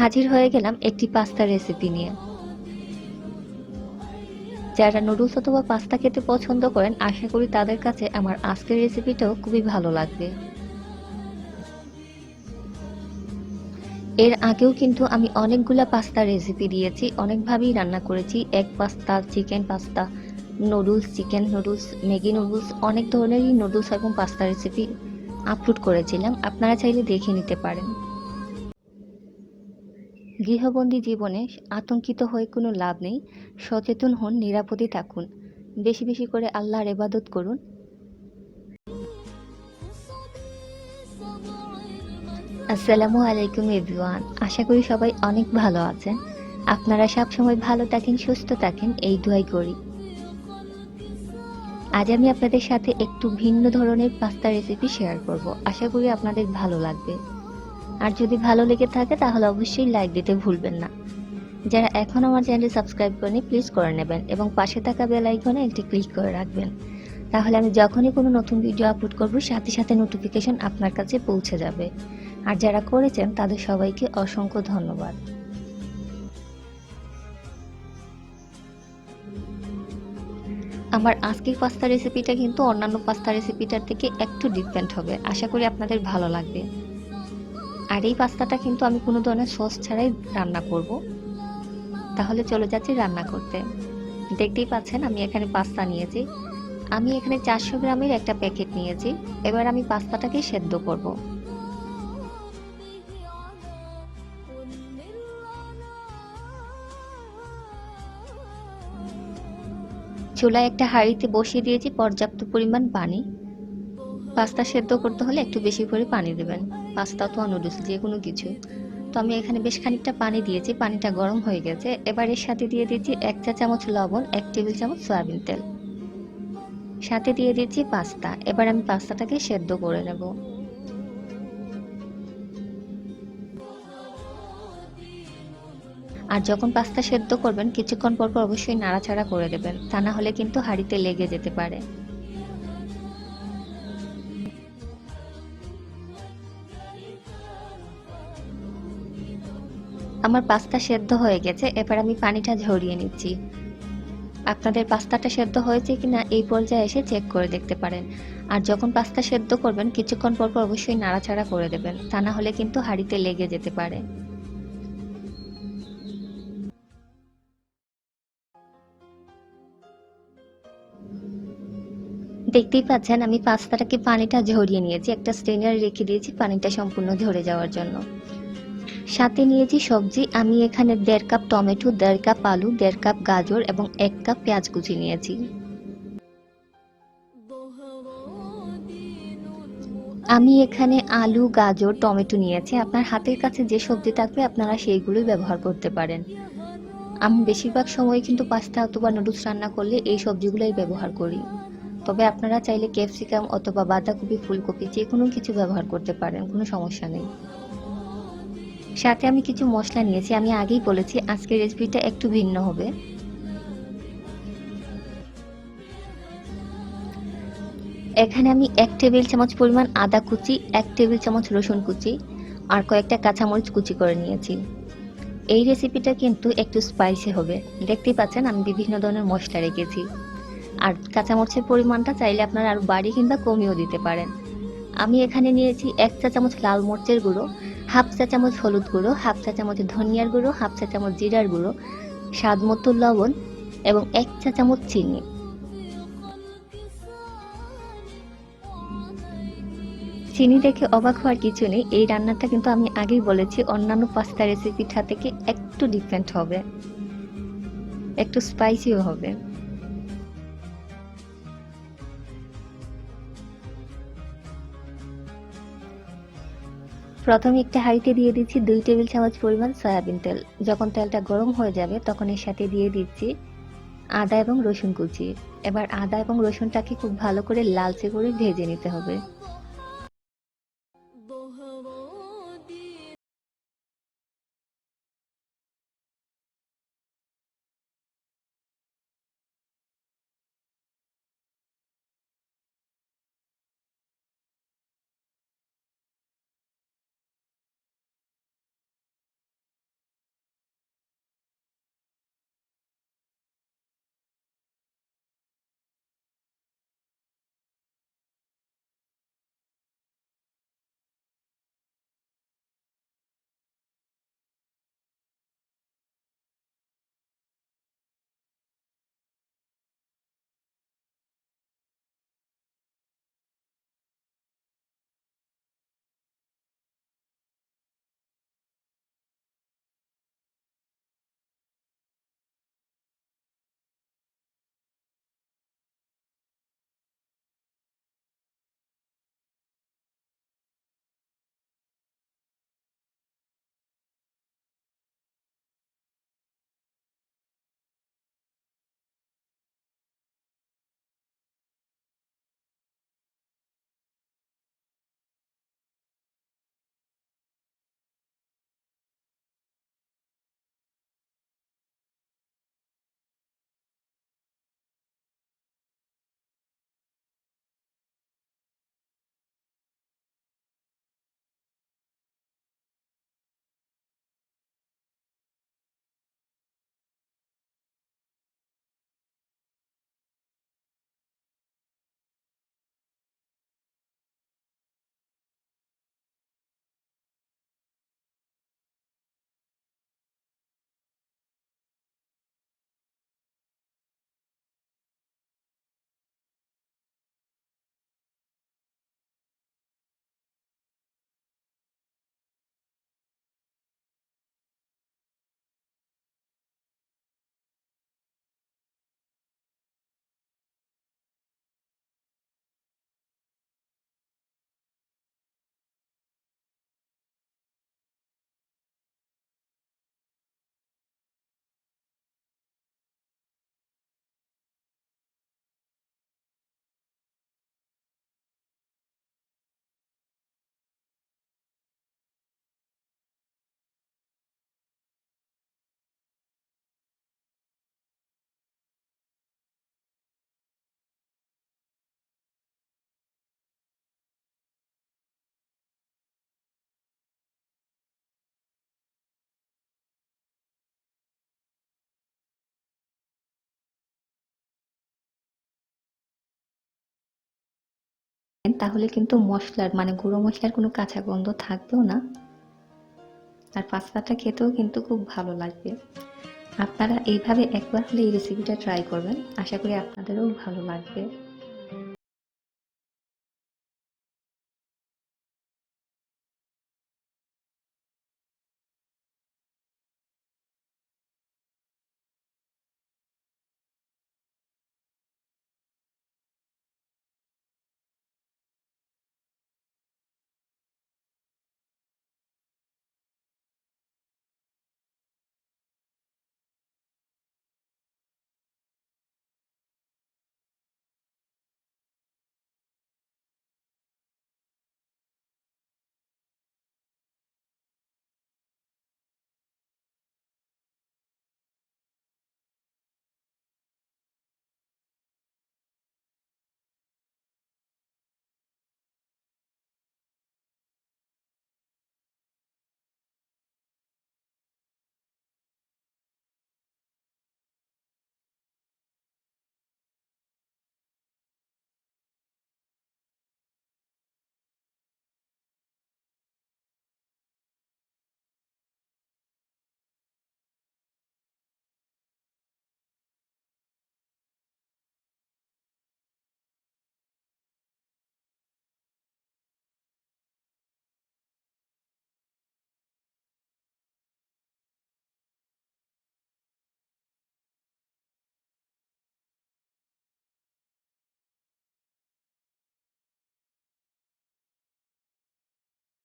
হাজির হয়ে গেলাম একটি পাস্তা রেসিপি নিয়ে। যারা নুডলস অথবা পাস্তা খেতে পছন্দ করেন, আশা করি তাদের কাছে আমার আজকের রেসিপিটাও খুবই ভালো লাগবে। এর আগেও কিন্তু আমি অনেকগুলা পাস্তা রেসিপি দিয়েছি, অনেকভাবেই রান্না করেছি। Egg pasta, chicken pasta, noodles, chicken noodles, Maggi noodles, অনেক ধরনেরই নুডলস এবং পাস্তা রেসিপি আপলোড করেছিলাম। আপনারা চাইলে দেখে নিতে পারেন। গৃহবন্দী জীবনে আতঙ্কিত হয়ে কোনো লাভ নেই। সচেতন হন, নিরাপদে থাকুন, বেশি বেশি করে আল্লাহর ইবাদত করুন। আসসালামু আলাইকুম এভরিওয়ান, আশা করি সবাই অনেক ভালো আছেন। আপনারা সব সময় ভালো থাকেন, সুস্থ থাকেন, এই দোয়াই করি। আজ আমি আপনাদের সাথে একটু ভিন্ন ধরনের পাস্তা রেসিপি শেয়ার করব। আশা করি আপনাদের ভালো লাগবে। আর যদি ভালো লেগে থাকে তাহলে অবশ্যই লাইক দিতে ভুলবেন না। যারা এখন আমার চ্যানেল সাবস্ক্রাইব করেনি প্লিজ করে নেবেন এবং পাশে থাকা বেল আইকনে একটি ক্লিক করে রাখবেন। তাহলে আমি যখনই কোনো নতুন ভিডিও আপলোড করব সাথে সাথে নোটিফিকেশন আপনার কাছে পৌঁছে যাবে। আর যারা করেছেন তাদের সবাইকে অসংখ্য ধন্যবাদ। আমার আজকের পাস্তা রেসিপিটা কিন্তু অন্যান্য পাস্তা রেসিপিটার থেকে একটু ডিফারেন্ট হবে। আশা করি আপনাদের ভালো লাগবে। আর এই পাস্তাটা কিন্তু আমি কোনো ধরনের সস ছাড়াই রান্না করব। তাহলে চলে যাচ্ছি রান্না করতে। দেখতেই পাচ্ছেন আমি এখানে পাস্তা নিয়েছি। আমি এখানে 400 গ্রামের একটা প্যাকেট নিয়েছি। এবার আমি পাস্তাটাকে সেদ্ধ করব। চুলায় একটা হাঁড়িতে বসিয়ে দিয়েছি পর্যাপ্ত পরিমাণ পানি। পাস্তা সেদ্ধ করতে হলে একটু বেশি করে পানি দেবেন। পাস্তা অথবা নুডলস যে কোনো কিছু। তো আমি এখানে বেশ খানিকটা পানি দিয়েছি, পানিটা গরম হয়ে গেছে। এবার এর সাথে দিয়ে দিচ্ছি 1 চা চামচ লবণ, 1 টেবিল চামচ সয়াবিন তেল, সাথে দিয়ে দিচ্ছি পাস্তা। এবার আমি পাস্তাটাকে সেদ্ধ করে নেব। আর যখন পাস্তা সেদ্ধ করবেন কিছুক্ষণ পর পর অবশ্যই নাড়াচাড়া করে দেবেন, তা না হলে কিন্তু হাঁড়িতে লেগে যেতে পারে। আমার পাস্তা সেদ্ধ হয়ে গেছে, এবার আমি পানিটা ঝরিয়ে নিচ্ছি। আপনাদের পাস্তাটা সেদ্ধ হয়েছে কিনা এই পর্যায়ে এসে চেক করে দেখতে পারেন। আর যখন পাস্তা সেদ্ধ করবেন কিছুক্ষণ পর পর অবশ্যই নাড়াচাড়া করে দেবেন, তা না হলে কিন্তু হাঁড়িতে লেগে যেতে পারে। দেখতেই পাচ্ছেন আমি পাস্তাটাকে পানিটা ঝরিয়ে নিয়েছি, একটা স্ট্রেনারে রেখে দিয়েছি পানিটা সম্পূর্ণ ঝরে যাওয়ার জন্য। সাথে নিয়েছি সবজি, আমি এখানে 1.5 কাপ টমেটো, 1.5 কাপ আলু, 1.5 কাপ গাজর এবং 1 কাপ পেঁয়াজ কুচি নিয়েছি। আমি এখানে আলু, গাজর, টমেটো নিয়েছি। আপনার হাতের কাছে যে সবজি থাকবে আপনারা সেইগুলোই ব্যবহার করতে পারেন। আমি বেশিরভাগ সময় কিন্তু পাস্তা অথবা নুডলস রান্না করলে এই সবজিগুলোই ব্যবহার করি। তবে আপনারা চাইলে ক্যাপসিকাম অথবা বাঁধাকপি, ফুলকপি যে কোনো কিছু ব্যবহার করতে পারেন, কোনো সমস্যা নেই। সাথে আমি কিছু মশলা নিয়েছি, আমি আগেই বলেছি আজকের রেসিপিটা একটু ভিন্ন হবে। এখানে আমি 1 টেবিল চামচ পরিমাণ আদা কুচি, 1 টেবিল চামচ রসুন কুচি আর কয়েকটা কাঁচামরিচ কুচি করে নিয়েছি। এই রেসিপিটা কিন্তু একটু স্পাইসি হবে। দেখতেই পাচ্ছেন আমি বিভিন্ন ধরনের মশলা রেখেছি। আর কাঁচামরিচের পরিমাণটা চাইলে আপনারা আরও বাড়িয়ে কিংবা কমিয়েও দিতে পারেন। আমি এখানে নিয়েছি 1 চা চামচ লাল মরিচের গুঁড়ো, হাফ চা চামচ হলুদ গুঁড়ো, হাফ চা চামচ ধনিয়ার গুঁড়ো, হাফ চা চামচ জিরার গুঁড়ো, স্বাদ মতো লবণ এবং 1 চা চামচ চিনি। চিনি দেখে অবাক হওয়ার কিছু নেই, এই রান্নাটা কিন্তু আমি আগেই বলেছি অন্যান্য পাস্তা রেসিপিটা থেকে একটু ডিফারেন্ট হবে, একটু স্পাইসিও হবে। প্রথমে একটা হাঁড়িতে দিয়ে দিচ্ছি 2 টেবিল চামচ পরিমাণ সয়াবিন তেল। যখন তেলটা গরম হয়ে যাবে তখন এর সাথে দিয়ে দিচ্ছি আদা এবং রসুন কুচি। এবার আদা এবং রসুনটাকে খুব ভালো করে লালচে করে ভেজে নিতে হবে। তাহলে কিন্তু মশলার মানে গুঁড়ো মশলার কোনো কাঁচা গন্ধ থাকবেও না, আর পাস্তাটা খেতেও কিন্তু খুব ভালো লাগবে। আপনারা এইভাবে একবার হলে এই রেসিপিটা ট্রাই করবেন, আশা করি আপনাদেরও ভালো লাগবে।